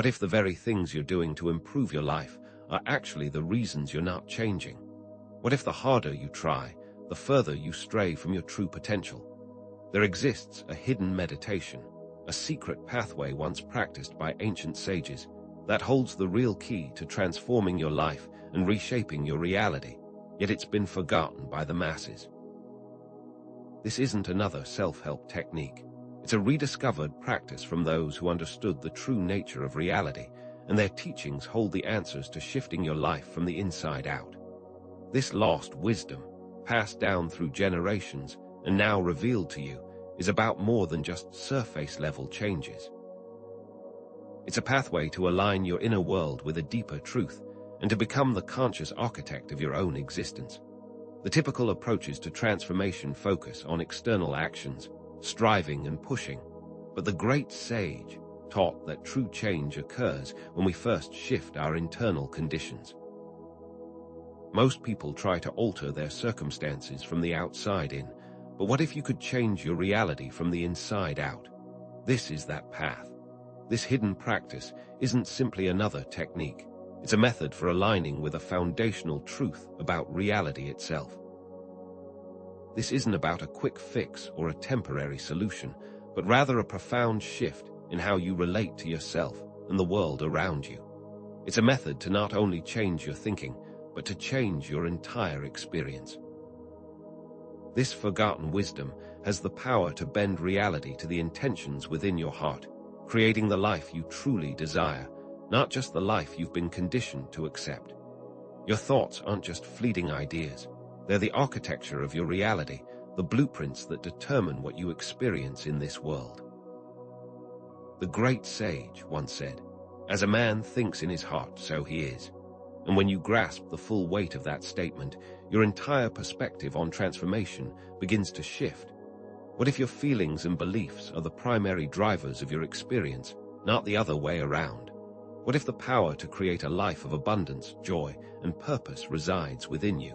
What if the very things you're doing to improve your life are actually the reasons you're not changing? What if the harder you try, the further you stray from your true potential? There exists a hidden meditation, a secret pathway once practiced by ancient sages that holds the real key to transforming your life and reshaping your reality, yet it's been forgotten by the masses. This isn't another self-help technique. It's a rediscovered practice from those who understood the true nature of reality, and their teachings hold the answers to shifting your life from the inside out. This lost wisdom, passed down through generations and now revealed to you, is about more than just surface-level changes. It's a pathway to align your inner world with a deeper truth and to become the conscious architect of your own existence. The typical approaches to transformation focus on external actions, striving and pushing, but the great sage taught that true change occurs when we first shift our internal conditions. Most people try to alter their circumstances from the outside in, but what if you could change your reality from the inside out? This is that path. This hidden practice isn't simply another technique. It's a method for aligning with a foundational truth about reality itself. This isn't about a quick fix or a temporary solution, but rather a profound shift in how you relate to yourself and the world around you. It's a method to not only change your thinking, but to change your entire experience. This forgotten wisdom has the power to bend reality to the intentions within your heart, creating the life you truly desire, not just the life you've been conditioned to accept. Your thoughts aren't just fleeting ideas. They're the architecture of your reality, the blueprints that determine what you experience in this world. The great sage once said, "As a man thinks in his heart, so he is." And when you grasp the full weight of that statement, your entire perspective on transformation begins to shift. What if your feelings and beliefs are the primary drivers of your experience, not the other way around? What if the power to create a life of abundance, joy, and purpose resides within you?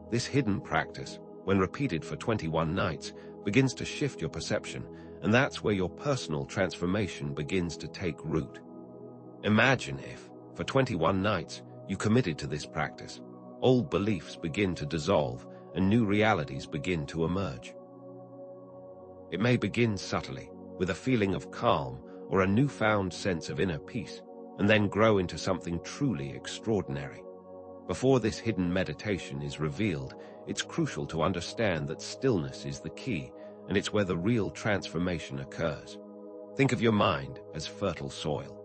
This hidden practice, when repeated for 21 nights, begins to shift your perception, and that's where your personal transformation begins to take root. Imagine if, for 21 nights, you committed to this practice. Old beliefs begin to dissolve, and new realities begin to emerge. It may begin subtly, with a feeling of calm or a newfound sense of inner peace, and then grow into something truly extraordinary. Before this hidden meditation is revealed, it's crucial to understand that stillness is the key, and it's where the real transformation occurs. Think of your mind as fertile soil.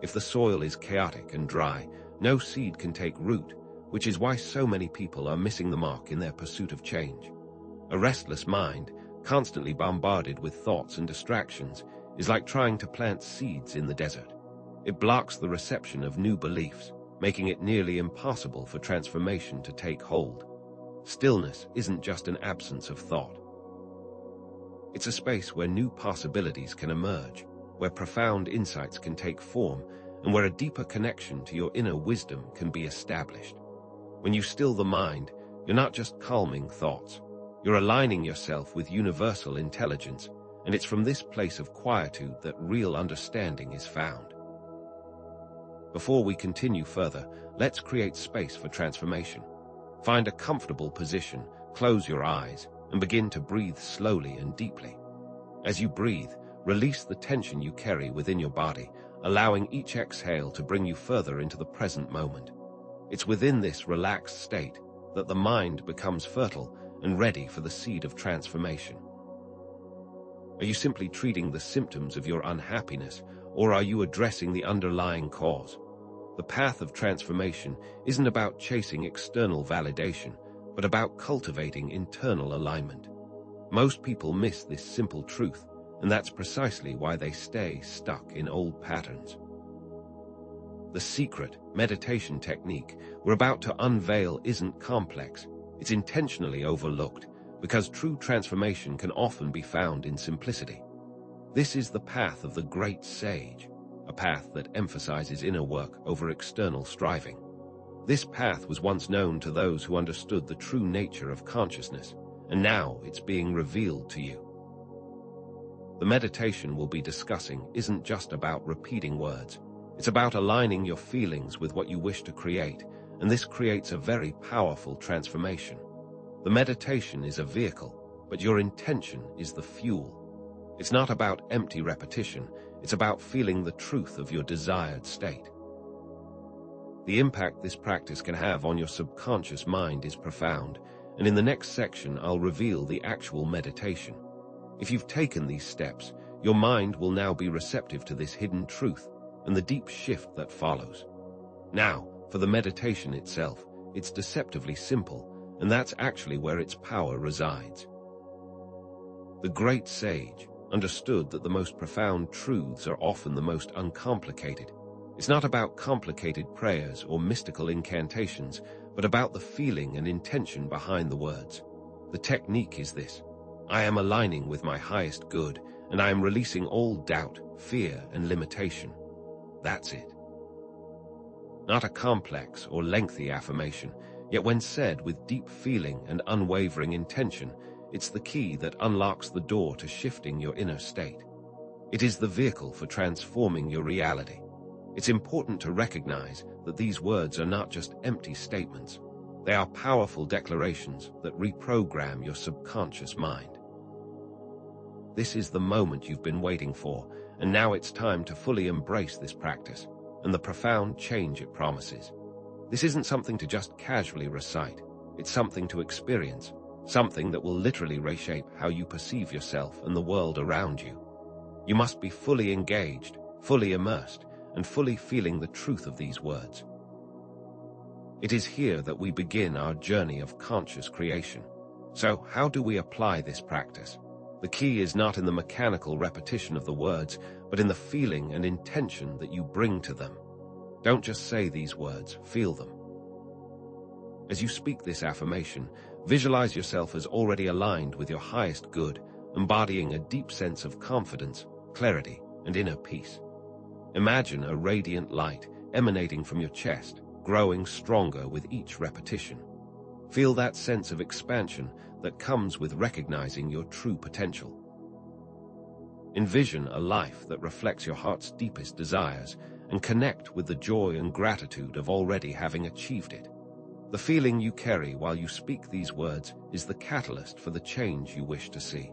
If the soil is chaotic and dry, no seed can take root, which is why so many people are missing the mark in their pursuit of change. A restless mind, constantly bombarded with thoughts and distractions, is like trying to plant seeds in the desert. It blocks the reception of new beliefs, making it nearly impossible for transformation to take hold. Stillness isn't just an absence of thought. It's a space where new possibilities can emerge, where profound insights can take form, and where a deeper connection to your inner wisdom can be established. When you still the mind, you're not just calming thoughts. You're aligning yourself with universal intelligence, and it's from this place of quietude that real understanding is found. Before we continue further, let's create space for transformation. Find a comfortable position, close your eyes, and begin to breathe slowly and deeply. As you breathe, release the tension you carry within your body, allowing each exhale to bring you further into the present moment. It's within this relaxed state that the mind becomes fertile and ready for the seed of transformation. Are you simply treating the symptoms of your unhappiness, or are you addressing the underlying cause? The path of transformation isn't about chasing external validation, but about cultivating internal alignment. Most people miss this simple truth, and that's precisely why they stay stuck in old patterns. The secret meditation technique we're about to unveil isn't complex. It's intentionally overlooked, because true transformation can often be found in simplicity. This is the path of the great sage, a path that emphasizes inner work over external striving. This path was once known to those who understood the true nature of consciousness, and now it's being revealed to you. The meditation we'll be discussing isn't just about repeating words. It's about aligning your feelings with what you wish to create, and this creates a very powerful transformation. The meditation is a vehicle, but your intention is the fuel. It's not about empty repetition, it's about feeling the truth of your desired state. The impact this practice can have on your subconscious mind is profound, and in the next section I'll reveal the actual meditation. If you've taken these steps, your mind will now be receptive to this hidden truth and the deep shift that follows. Now, for the meditation itself, it's deceptively simple, and that's actually where its power resides. The great sage understood that the most profound truths are often the most uncomplicated. It's not about complicated prayers or mystical incantations, but about the feeling and intention behind the words. The technique is this: I am aligning with my highest good, and I am releasing all doubt, fear, and limitation. That's it. Not a complex or lengthy affirmation, yet when said with deep feeling and unwavering intention, it's the key that unlocks the door to shifting your inner state. It is the vehicle for transforming your reality. It's important to recognize that these words are not just empty statements. They are powerful declarations that reprogram your subconscious mind. This is the moment you've been waiting for, and now it's time to fully embrace this practice and the profound change it promises. This isn't something to just casually recite. It's something to experience, something that will literally reshape how you perceive yourself and the world around you. You must be fully engaged, fully immersed, and fully feeling the truth of these words. It is here that we begin our journey of conscious creation. So, how do we apply this practice? The key is not in the mechanical repetition of the words, but in the feeling and intention that you bring to them. Don't just say these words, feel them. As you speak this affirmation, visualize yourself as already aligned with your highest good, embodying a deep sense of confidence, clarity, and inner peace. Imagine a radiant light emanating from your chest, growing stronger with each repetition. Feel that sense of expansion that comes with recognizing your true potential. Envision a life that reflects your heart's deepest desires and connect with the joy and gratitude of already having achieved it. The feeling you carry while you speak these words is the catalyst for the change you wish to see.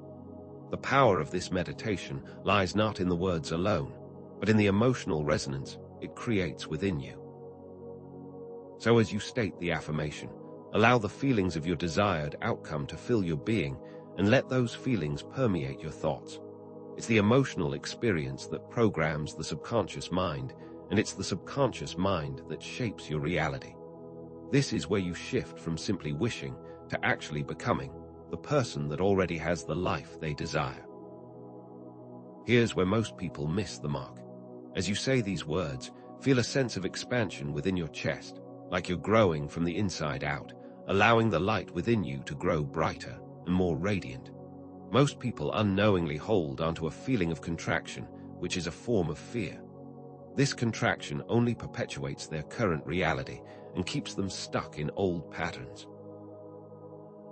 The power of this meditation lies not in the words alone, but in the emotional resonance it creates within you. So as you state the affirmation, allow the feelings of your desired outcome to fill your being and let those feelings permeate your thoughts. It's the emotional experience that programs the subconscious mind, and it's the subconscious mind that shapes your reality. This is where you shift from simply wishing to actually becoming the person that already has the life they desire. Here's where most people miss the mark. As you say these words, feel a sense of expansion within your chest, like you're growing from the inside out, allowing the light within you to grow brighter and more radiant. Most people unknowingly hold onto a feeling of contraction, which is a form of fear. This contraction only perpetuates their current reality and keeps them stuck in old patterns.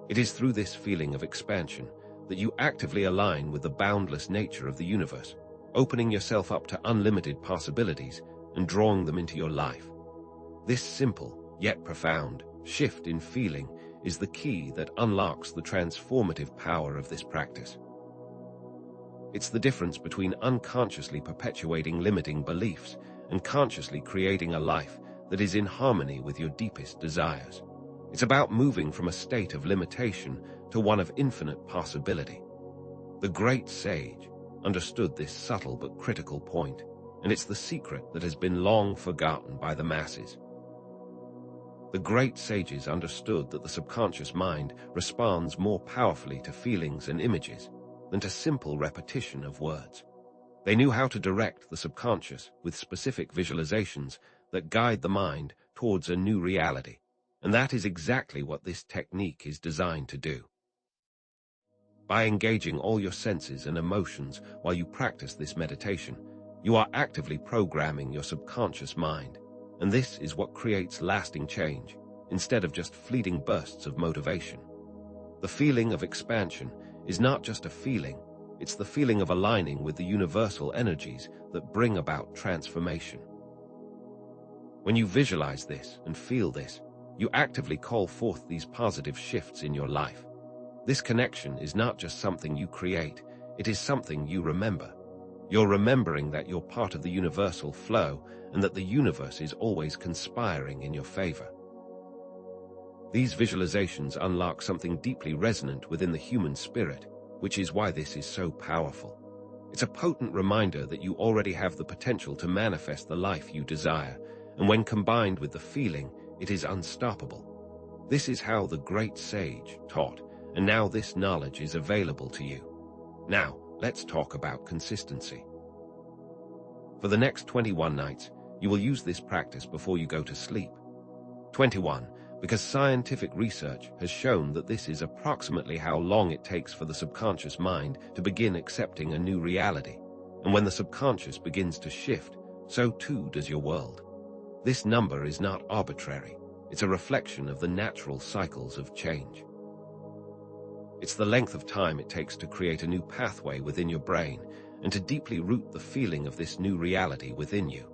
It is through this feeling of expansion that you actively align with the boundless nature of the universe, opening yourself up to unlimited possibilities and drawing them into your life. This simple, yet profound, shift in feeling is the key that unlocks the transformative power of this practice. It's the difference between unconsciously perpetuating limiting beliefs and consciously creating a life that is in harmony with your deepest desires. It's about moving from a state of limitation to one of infinite possibility. The great sage understood this subtle but critical point, and it's the secret that has been long forgotten by the masses. The great sages understood that the subconscious mind responds more powerfully to feelings and images than to simple repetition of words. They knew how to direct the subconscious with specific visualizations that guide the mind towards a new reality, and that is exactly what this technique is designed to do. By engaging all your senses and emotions while you practice this meditation, you are actively programming your subconscious mind, and this is what creates lasting change, instead of just fleeting bursts of motivation. The feeling of expansion is not just a feeling, It's the feeling of aligning with the universal energies that bring about transformation. When you visualize this and feel this, you actively call forth these positive shifts in your life. This connection is not just something you create, it is something you remember. You're remembering that you're part of the universal flow and that the universe is always conspiring in your favor. These visualizations unlock something deeply resonant within the human spirit, which is why this is so powerful. It's a potent reminder that you already have the potential to manifest the life you desire, and when combined with the feeling, it is unstoppable. This is how the great sage taught, and now this knowledge is available to you. Now, let's talk about consistency. For the next 21 nights, you will use this practice before you go to sleep. 21, because scientific research has shown that this is approximately how long it takes for the subconscious mind to begin accepting a new reality. And when the subconscious begins to shift, so too does your world. This number is not arbitrary. It's a reflection of the natural cycles of change. It's the length of time it takes to create a new pathway within your brain and to deeply root the feeling of this new reality within you.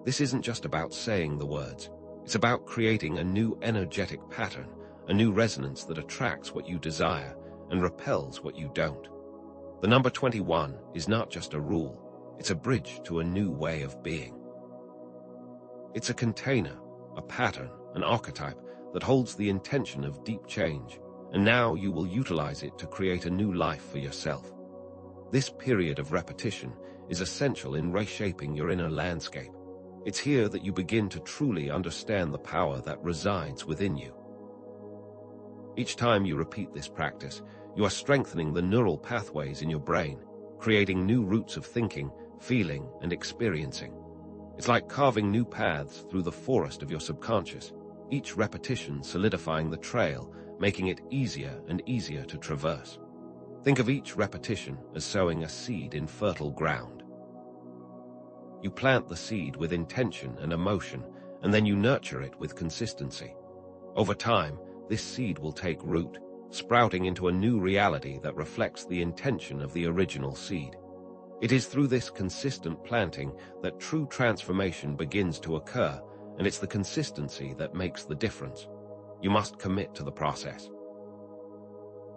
This isn't just about saying the words. It's about creating a new energetic pattern, a new resonance that attracts what you desire and repels what you don't. The number 21 is not just a rule, it's a bridge to a new way of being. It's a container, a pattern, an archetype that holds the intention of deep change, and now you will utilize it to create a new life for yourself. This period of repetition is essential in reshaping your inner landscape. It's here that you begin to truly understand the power that resides within you. Each time you repeat this practice, you are strengthening the neural pathways in your brain, creating new routes of thinking, feeling, and experiencing. It's like carving new paths through the forest of your subconscious, each repetition solidifying the trail, making it easier and easier to traverse. Think of each repetition as sowing a seed in fertile ground. You plant the seed with intention and emotion, and then you nurture it with consistency. Over time, this seed will take root, sprouting into a new reality that reflects the intention of the original seed. It is through this consistent planting that true transformation begins to occur, and it's the consistency that makes the difference. You must commit to the process.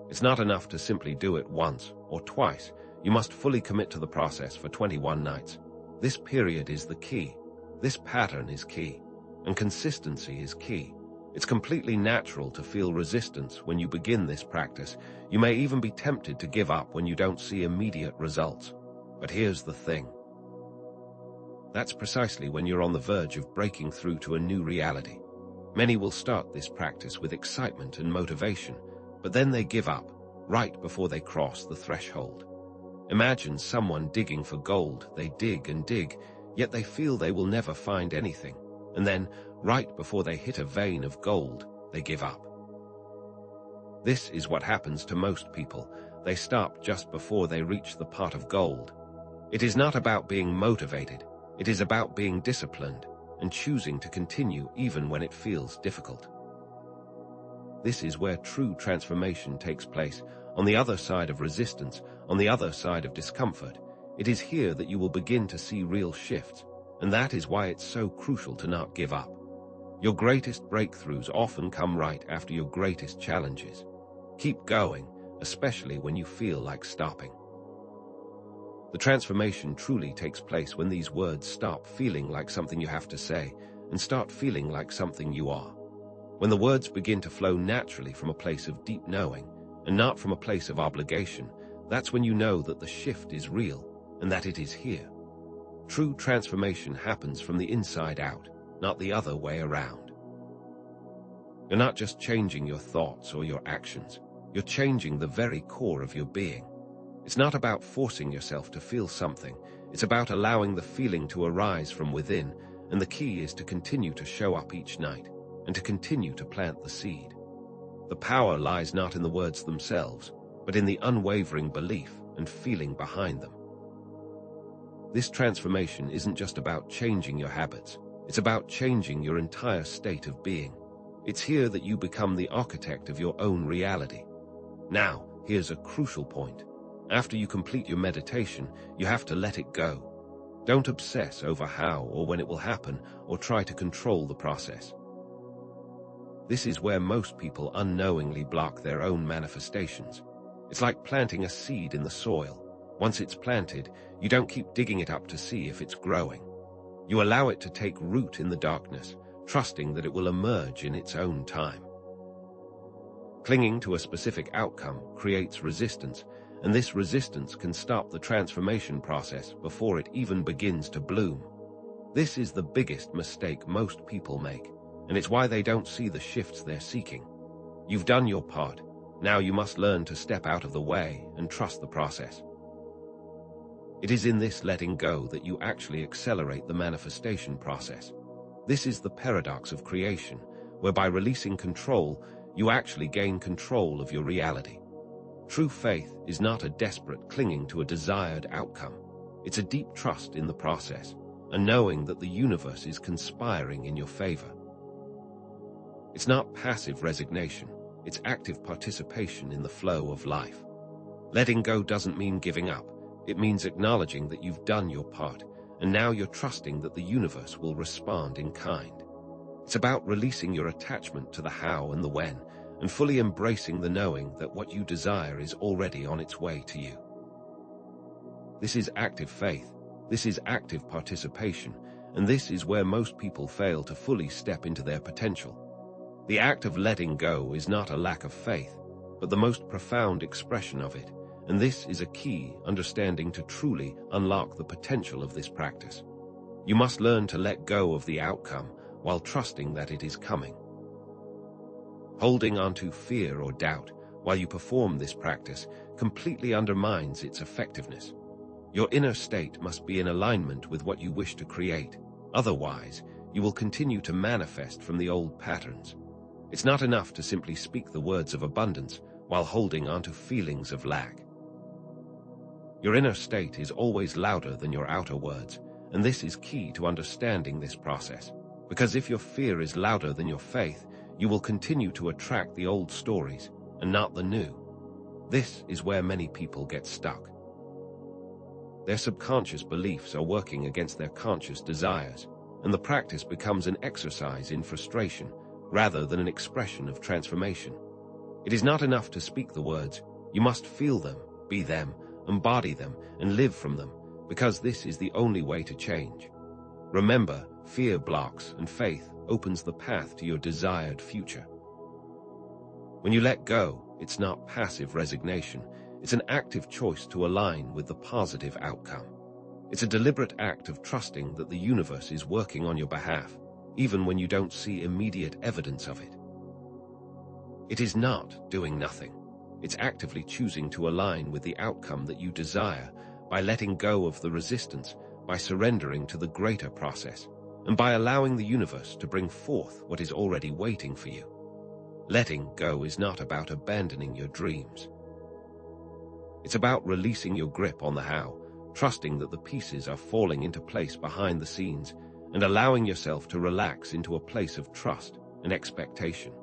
It's not enough to simply do it once or twice. You must fully commit to the process for 21 nights. This period is the key. This pattern is key. And consistency is key. It's completely natural to feel resistance when you begin this practice. You may even be tempted to give up when you don't see immediate results. But here's the thing. That's precisely when you're on the verge of breaking through to a new reality. Many will start this practice with excitement and motivation, but then they give up right before they cross the threshold. Imagine someone digging for gold. They dig and dig, yet they feel they will never find anything. And then, right before they hit a vein of gold, they give up. This is what happens to most people. They stop just before they reach the pot of gold. It is not about being motivated. It is about being disciplined and choosing to continue even when it feels difficult. This is where true transformation takes place, on the other side of resistance, on the other side of discomfort. It is here that you will begin to see real shifts, and that is why it's so crucial to not give up. Your greatest breakthroughs often come right after your greatest challenges. Keep going, especially when you feel like stopping. The transformation truly takes place when these words stop feeling like something you have to say and start feeling like something you are. When the words begin to flow naturally from a place of deep knowing and not from a place of obligation, that's when you know that the shift is real and that it is here. True transformation happens from the inside out, not the other way around. You're not just changing your thoughts or your actions. You're changing the very core of your being. It's not about forcing yourself to feel something. It's about allowing the feeling to arise from within, and the key is to continue to show up each night and to continue to plant the seed. The power lies not in the words themselves, but in the unwavering belief and feeling behind them. This transformation isn't just about changing your habits. It's about changing your entire state of being. It's here that you become the architect of your own reality. Now, here's a crucial point. After you complete your meditation, you have to let it go. Don't obsess over how or when it will happen or try to control the process. This is where most people unknowingly block their own manifestations. It's like planting a seed in the soil. Once it's planted, you don't keep digging it up to see if it's growing. You allow it to take root in the darkness, trusting that it will emerge in its own time. Clinging to a specific outcome creates resistance, and this resistance can stop the transformation process before it even begins to bloom. This is the biggest mistake most people make, and it's why they don't see the shifts they're seeking. You've done your part. Now you must learn to step out of the way and trust the process. It is in this letting go that you actually accelerate the manifestation process. This is the paradox of creation, whereby releasing control, you actually gain control of your reality. True faith is not a desperate clinging to a desired outcome. It's a deep trust in the process, and knowing that the universe is conspiring in your favor. It's not passive resignation, it's active participation in the flow of life. Letting go doesn't mean giving up. It means acknowledging that you've done your part, and now you're trusting that the universe will respond in kind. It's about releasing your attachment to the how and the when, and fully embracing the knowing that what you desire is already on its way to you. This is active faith, this is active participation, and this is where most people fail to fully step into their potential. The act of letting go is not a lack of faith, but the most profound expression of it, and this is a key understanding to truly unlock the potential of this practice. You must learn to let go of the outcome while trusting that it is coming. Holding on to fear or doubt while you perform this practice completely undermines its effectiveness. Your inner state must be in alignment with what you wish to create. Otherwise, you will continue to manifest from the old patterns. It's not enough to simply speak the words of abundance while holding on to feelings of lack. Your inner state is always louder than your outer words, and this is key to understanding this process. Because if your fear is louder than your faith, you will continue to attract the old stories and not the new. This is where many people get stuck. Their subconscious beliefs are working against their conscious desires, and the practice becomes an exercise in frustration rather than an expression of transformation. It is not enough to speak the words. You must feel them, be them, embody them, and live from them, because this is the only way to change. Remember, fear blocks and faith opens the path to your desired future. When you let go, it's not passive resignation. It's an active choice to align with the positive outcome. It's a deliberate act of trusting that the universe is working on your behalf, even when you don't see immediate evidence of it. It is not doing nothing. It's actively choosing to align with the outcome that you desire by letting go of the resistance, by surrendering to the greater process, and by allowing the universe to bring forth what is already waiting for you. Letting go is not about abandoning your dreams. It's about releasing your grip on the how, trusting that the pieces are falling into place behind the scenes, and allowing yourself to relax into a place of trust and expectation.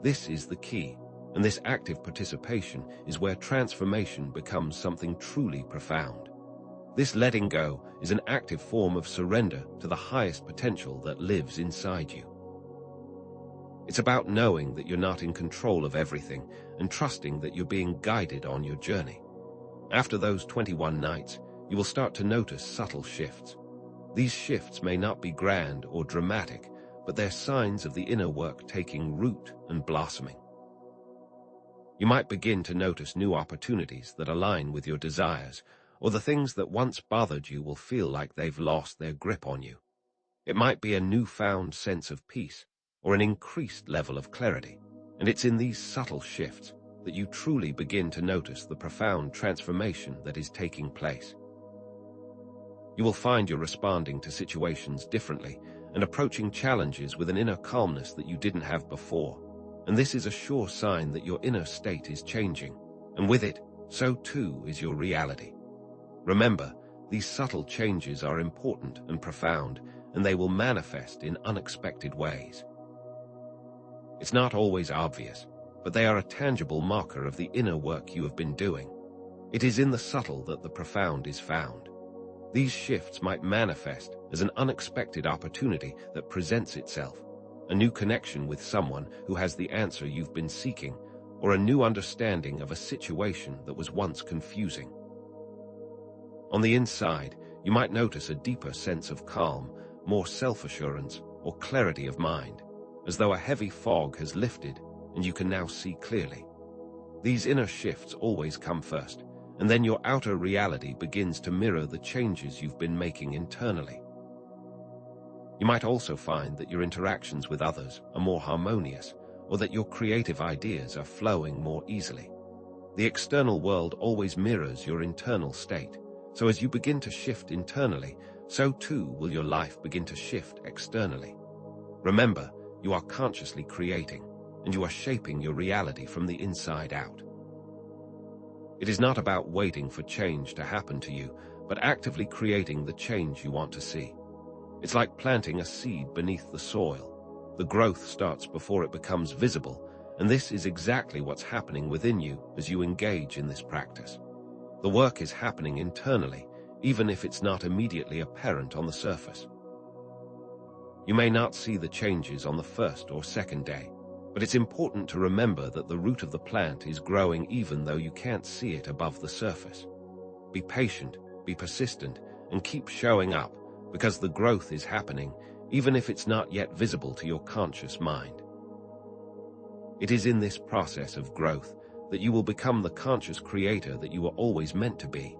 This is the key, and this active participation is where transformation becomes something truly profound. This letting go is an active form of surrender to the highest potential that lives inside you. It's about knowing that you're not in control of everything and trusting that you're being guided on your journey. After those 21 nights, you will start to notice subtle shifts. These shifts may not be grand or dramatic, but they're signs of the inner work taking root and blossoming. You might begin to notice new opportunities that align with your desires, or the things that once bothered you will feel like they've lost their grip on you. It might be a newfound sense of peace, or an increased level of clarity, and it's in these subtle shifts that you truly begin to notice the profound transformation that is taking place. You will find you're responding to situations differently and approaching challenges with an inner calmness that you didn't have before, and this is a sure sign that your inner state is changing, and with it, so too is your reality. Remember, these subtle changes are important and profound, and they will manifest in unexpected ways. It's not always obvious, but they are a tangible marker of the inner work you have been doing. It is in the subtle that the profound is found. These shifts might manifest as an unexpected opportunity that presents itself, a new connection with someone who has the answer you've been seeking, or a new understanding of a situation that was once confusing. On the inside, you might notice a deeper sense of calm, more self-assurance, or clarity of mind, as though a heavy fog has lifted and you can now see clearly. These inner shifts always come first, and then your outer reality begins to mirror the changes you've been making internally. You might also find that your interactions with others are more harmonious, or that your creative ideas are flowing more easily. The external world always mirrors your internal state, so as you begin to shift internally, so too will your life begin to shift externally. Remember, you are consciously creating, and you are shaping your reality from the inside out. It is not about waiting for change to happen to you, but actively creating the change you want to see. It's like planting a seed beneath the soil. The growth starts before it becomes visible, and this is exactly what's happening within you as you engage in this practice. The work is happening internally, even if it's not immediately apparent on the surface. You may not see the changes on the first or second day, but it's important to remember that the root of the plant is growing even though you can't see it above the surface. Be patient, be persistent, and keep showing up, because the growth is happening, even if it's not yet visible to your conscious mind. It is in this process of growth that you will become the conscious creator that you were always meant to be.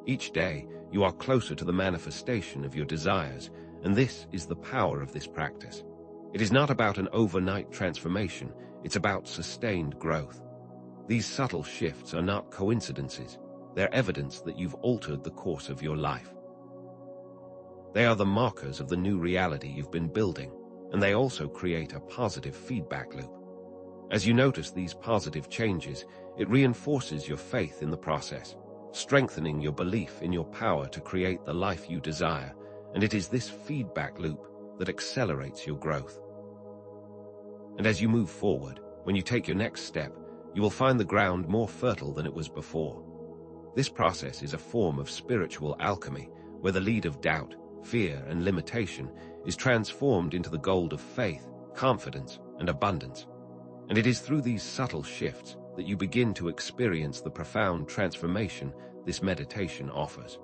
Each day, you are closer to the manifestation of your desires, and this is the power of this practice. It is not about an overnight transformation, it's about sustained growth. These subtle shifts are not coincidences, they're evidence that you've altered the course of your life. They are the markers of the new reality you've been building, and they also create a positive feedback loop. As you notice these positive changes, it reinforces your faith in the process, strengthening your belief in your power to create the life you desire, and it is this feedback loop that accelerates your growth. And as you move forward, when you take your next step, you will find the ground more fertile than it was before. This process is a form of spiritual alchemy, where the lead of doubt, fear, and limitation is transformed into the gold of faith, confidence, and abundance. And it is through these subtle shifts that you begin to experience the profound transformation this meditation offers.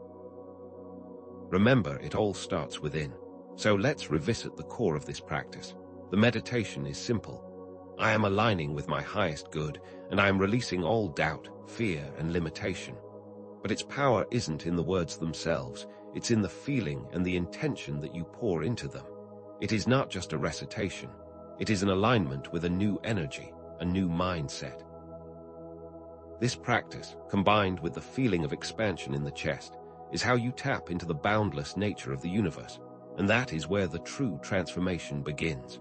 Remember, it all starts within. So let's revisit the core of this practice. The meditation is simple. I am aligning with my highest good, and I am releasing all doubt, fear, and limitation. But its power isn't in the words themselves, it's in the feeling and the intention that you pour into them. It is not just a recitation, it is an alignment with a new energy, a new mindset. This practice, combined with the feeling of expansion in the chest, is how you tap into the boundless nature of the universe, and that is where the true transformation begins.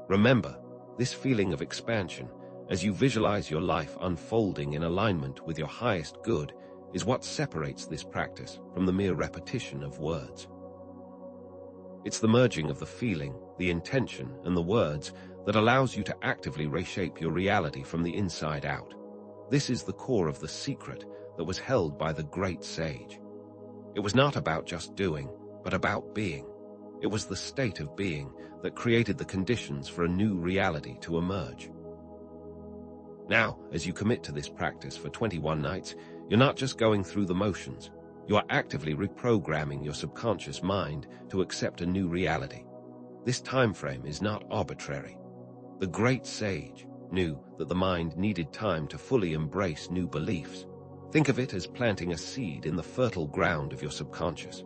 Remember, this feeling of expansion, as you visualize your life unfolding in alignment with your highest good, is what separates this practice from the mere repetition of words. It's the merging of the feeling, the intention, and the words that allows you to actively reshape your reality from the inside out. This is the core of the secret that was held by the great sage. It was not about just doing, but about being. It was the state of being that created the conditions for a new reality to emerge. Now, as you commit to this practice for 21 nights, you're not just going through the motions. You are actively reprogramming your subconscious mind to accept a new reality. This time frame is not arbitrary. The great sage knew that the mind needed time to fully embrace new beliefs. Think of it as planting a seed in the fertile ground of your subconscious.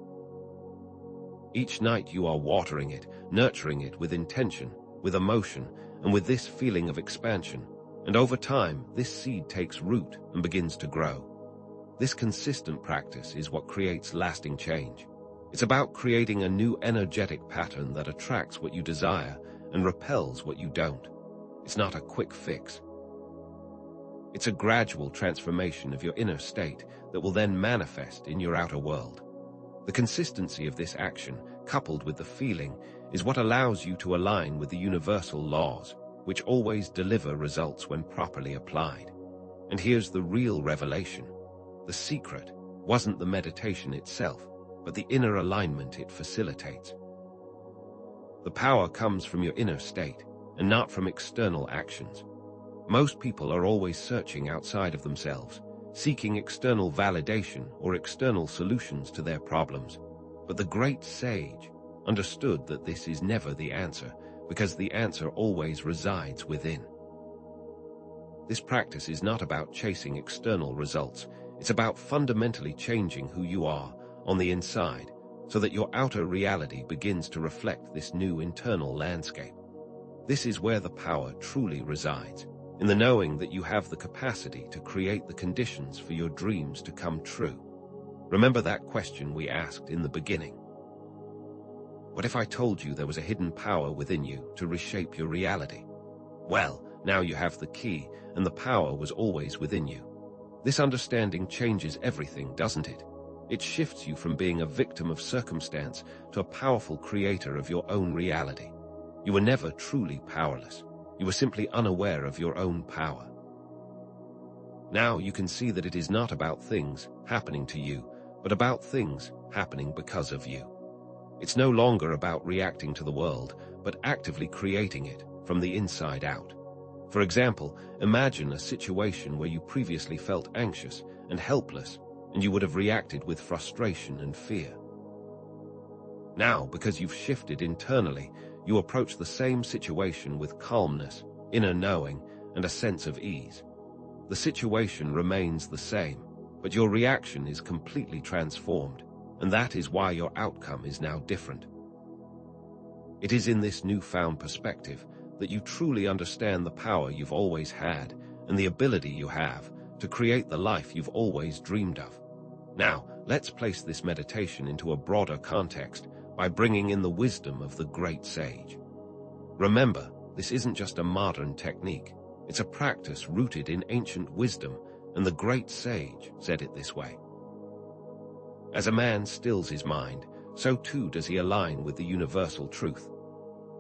Each night you are watering it, nurturing it with intention, with emotion, and with this feeling of expansion. And over time, this seed takes root and begins to grow. This consistent practice is what creates lasting change. It's about creating a new energetic pattern that attracts what you desire and repels what you don't. It's not a quick fix. It's a gradual transformation of your inner state that will then manifest in your outer world. The consistency of this action, coupled with the feeling, is what allows you to align with the universal laws, which always deliver results when properly applied. And here's the real revelation. The secret wasn't the meditation itself, but the inner alignment it facilitates. The power comes from your inner state, and not from external actions. Most people are always searching outside of themselves, seeking external validation or external solutions to their problems. But the great sage understood that this is never the answer, because the answer always resides within. This practice is not about chasing external results. It's about fundamentally changing who you are on the inside, so that your outer reality begins to reflect this new internal landscape. This is where the power truly resides, in the knowing that you have the capacity to create the conditions for your dreams to come true. Remember that question we asked in the beginning. What if I told you there was a hidden power within you to reshape your reality? Well, now you have the key, and the power was always within you. This understanding changes everything, doesn't it? It shifts you from being a victim of circumstance to a powerful creator of your own reality. You were never truly powerless. You were simply unaware of your own power. Now you can see that it is not about things happening to you, but about things happening because of you. It's no longer about reacting to the world, but actively creating it from the inside out. For example, imagine a situation where you previously felt anxious and helpless, and you would have reacted with frustration and fear. Now, because you've shifted internally, you approach the same situation with calmness, inner knowing, and a sense of ease. The situation remains the same, but your reaction is completely transformed, and that is why your outcome is now different. It is in this newfound perspective that you truly understand the power you've always had and the ability you have to create the life you've always dreamed of. Now, let's place this meditation into a broader context by bringing in the wisdom of the great sage. Remember, this isn't just a modern technique. It's a practice rooted in ancient wisdom, and the great sage said it this way. As a man stills his mind, so too does he align with the universal truth.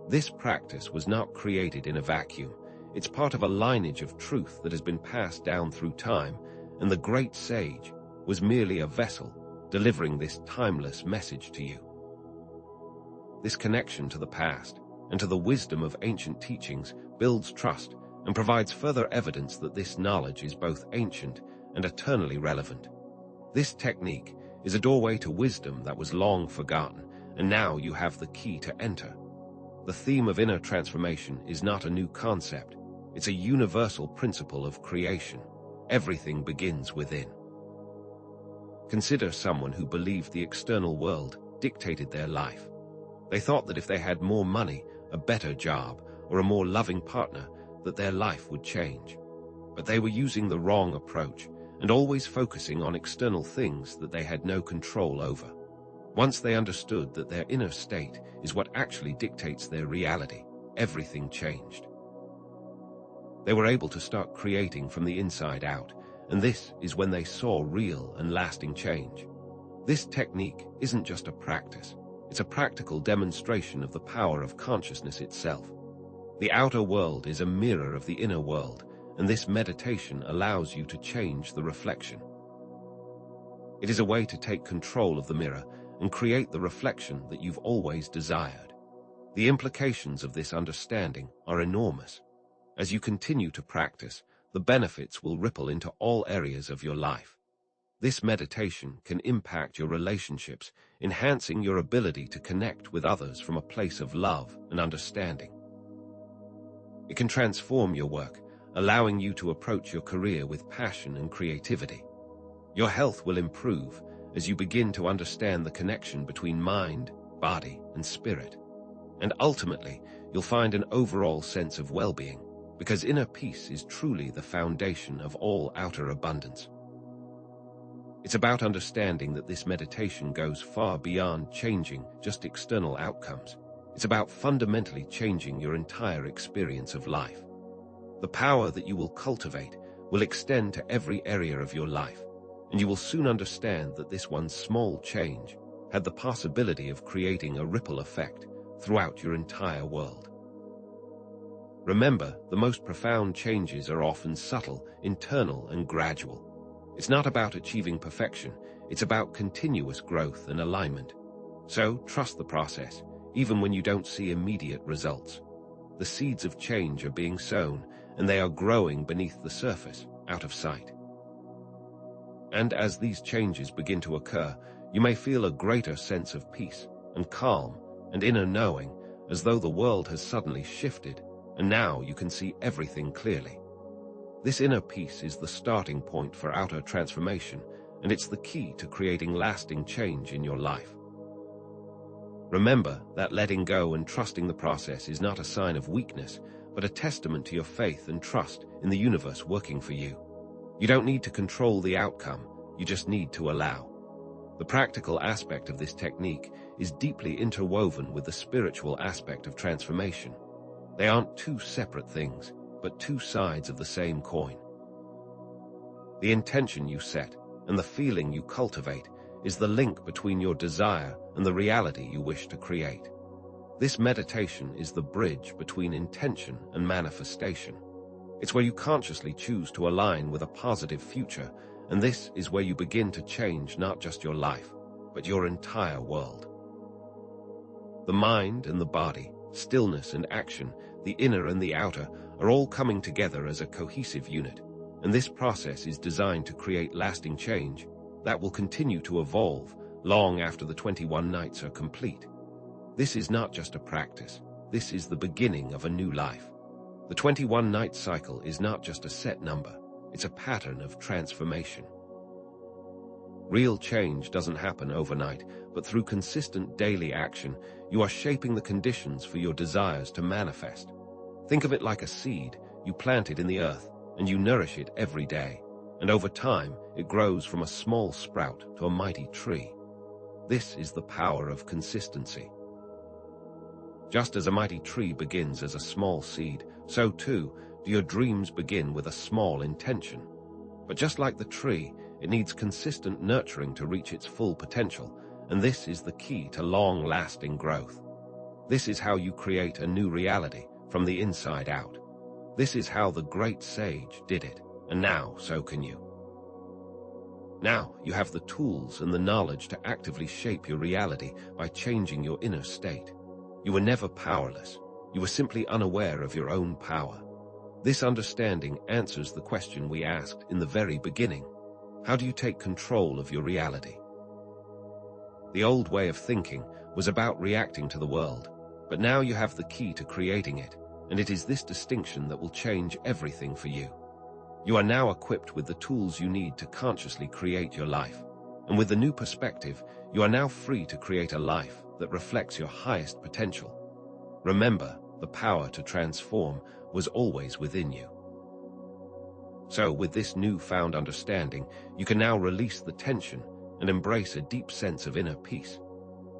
This practice was not created in a vacuum. It's part of a lineage of truth that has been passed down through time, and the great sage was merely a vessel delivering this timeless message to you. This connection to the past and to the wisdom of ancient teachings builds trust and provides further evidence that this knowledge is both ancient and eternally relevant. This technique is a doorway to wisdom that was long forgotten, and now you have the key to enter. The theme of inner transformation is not a new concept. It's a universal principle of creation. Everything begins within. Consider someone who believed the external world dictated their life. They thought that if they had more money, a better job, or a more loving partner, that their life would change. But they were using the wrong approach and always focusing on external things that they had no control over. Once they understood that their inner state is what actually dictates their reality, everything changed. They were able to start creating from the inside out, and this is when they saw real and lasting change. This technique isn't just a practice. It's a practical demonstration of the power of consciousness itself. The outer world is a mirror of the inner world, and this meditation allows you to change the reflection. It is a way to take control of the mirror and create the reflection that you've always desired. The implications of this understanding are enormous. As you continue to practice, the benefits will ripple into all areas of your life. This meditation can impact your relationships, enhancing your ability to connect with others from a place of love and understanding. It can transform your work, allowing you to approach your career with passion and creativity. Your health will improve as you begin to understand the connection between mind, body, and spirit. And ultimately, you'll find an overall sense of well-being, because inner peace is truly the foundation of all outer abundance. It's about understanding that this meditation goes far beyond changing just external outcomes. It's about fundamentally changing your entire experience of life. The power that you will cultivate will extend to every area of your life, and you will soon understand that this one small change had the possibility of creating a ripple effect throughout your entire world. Remember, the most profound changes are often subtle, internal, and gradual. It's not about achieving perfection, it's about continuous growth and alignment. So, trust the process, even when you don't see immediate results. The seeds of change are being sown, and they are growing beneath the surface, out of sight. And as these changes begin to occur, you may feel a greater sense of peace and calm and inner knowing, as though the world has suddenly shifted, and now you can see everything clearly. This inner peace is the starting point for outer transformation, and it's the key to creating lasting change in your life. Remember that letting go and trusting the process is not a sign of weakness, but a testament to your faith and trust in the universe working for you. You don't need to control the outcome, you just need to allow. The practical aspect of this technique is deeply interwoven with the spiritual aspect of transformation. They aren't two separate things, but two sides of the same coin. The intention you set and the feeling you cultivate is the link between your desire and the reality you wish to create. This meditation is the bridge between intention and manifestation. It's where you consciously choose to align with a positive future, and this is where you begin to change not just your life, but your entire world. The mind and the body, stillness and action, the inner and the outer, are all coming together as a cohesive unit, and this process is designed to create lasting change that will continue to evolve long after the 21 nights are complete. This is not just a practice, this is the beginning of a new life. The 21-night cycle is not just a set number, it's a pattern of transformation. Real change doesn't happen overnight, but through consistent daily action, you are shaping the conditions for your desires to manifest. Think of it like a seed. You plant it in the earth, and you nourish it every day. And over time, it grows from a small sprout to a mighty tree. This is the power of consistency. Just as a mighty tree begins as a small seed, so too do your dreams begin with a small intention. But just like the tree, it needs consistent nurturing to reach its full potential, and this is the key to long-lasting growth. This is how you create a new reality from the inside out. This is how the great sage did it, and now so can you. Now you have the tools and the knowledge to actively shape your reality by changing your inner state. You were never powerless. You were simply unaware of your own power. This understanding answers the question we asked in the very beginning. How do you take control of your reality? The old way of thinking was about reacting to the world, but now you have the key to creating it, and it is this distinction that will change everything for you. You are now equipped with the tools you need to consciously create your life, and with the new perspective, you are now free to create a life that reflects your highest potential. Remember, the power to transform was always within you. So, with this newfound understanding, you can now release the tension and embrace a deep sense of inner peace.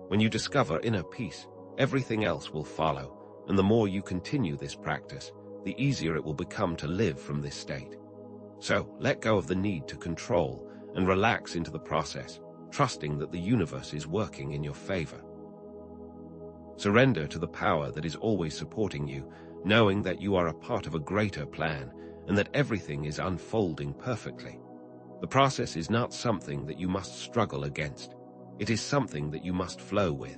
When you discover inner peace, everything else will follow, and the more you continue this practice, the easier it will become to live from this state. So, let go of the need to control and relax into the process, trusting that the universe is working in your favor. Surrender to the power that is always supporting you, knowing that you are a part of a greater plan and that everything is unfolding perfectly. The process is not something that you must struggle against. It is something that you must flow with.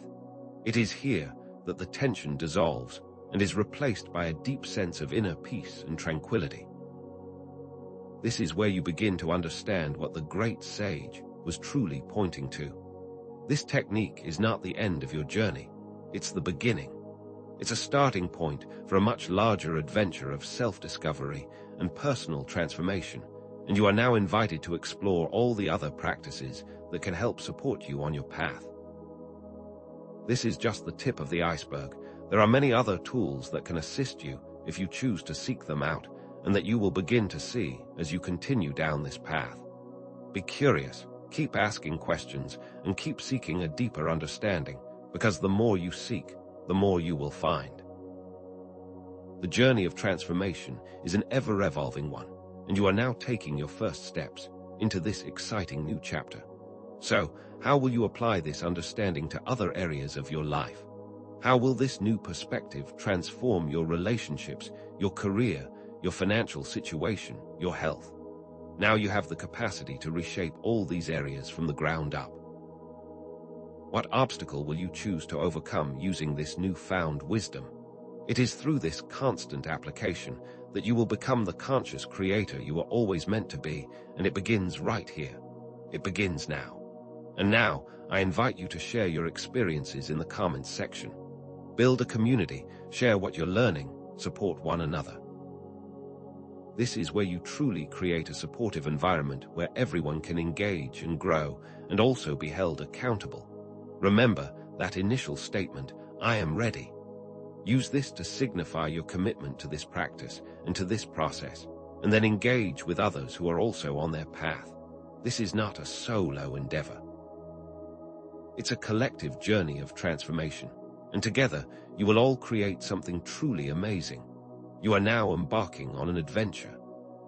It is here that the tension dissolves and is replaced by a deep sense of inner peace and tranquility. This is where you begin to understand what the great sage was truly pointing to. This technique is not the end of your journey. It's the beginning. It's a starting point for a much larger adventure of self-discovery and personal transformation, and you are now invited to explore all the other practices that can help support you on your path. This is just the tip of the iceberg. There are many other tools that can assist you if you choose to seek them out, and that you will begin to see as you continue down this path. Be curious, keep asking questions, and keep seeking a deeper understanding, because the more you seek, the more you will find. The journey of transformation is an ever-evolving one, and you are now taking your first steps into this exciting new chapter. So, how will you apply this understanding to other areas of your life? How will this new perspective transform your relationships, your career, your financial situation, your health? Now you have the capacity to reshape all these areas from the ground up. What obstacle will you choose to overcome using this newfound wisdom? It is through this constant application that you will become the conscious creator you were always meant to be, and it begins right here. It begins now. And now, I invite you to share your experiences in the comments section. Build a community, share what you're learning, support one another. This is where you truly create a supportive environment where everyone can engage and grow and also be held accountable. Remember that initial statement, "I am ready." Use this to signify your commitment to this practice and to this process, and then engage with others who are also on their path. This is not a solo endeavor. It's a collective journey of transformation, and together you will all create something truly amazing. You are now embarking on an adventure.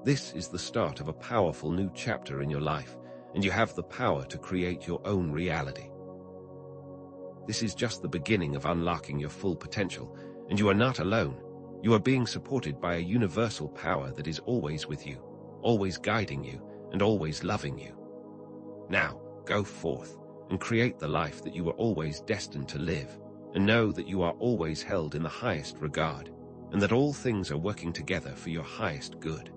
This is the start of a powerful new chapter in your life, and you have the power to create your own reality. This is just the beginning of unlocking your full potential, and you are not alone. You are being supported by a universal power that is always with you, always guiding you, and always loving you. Now, go forth and create the life that you were always destined to live, and know that you are always held in the highest regard, and that all things are working together for your highest good.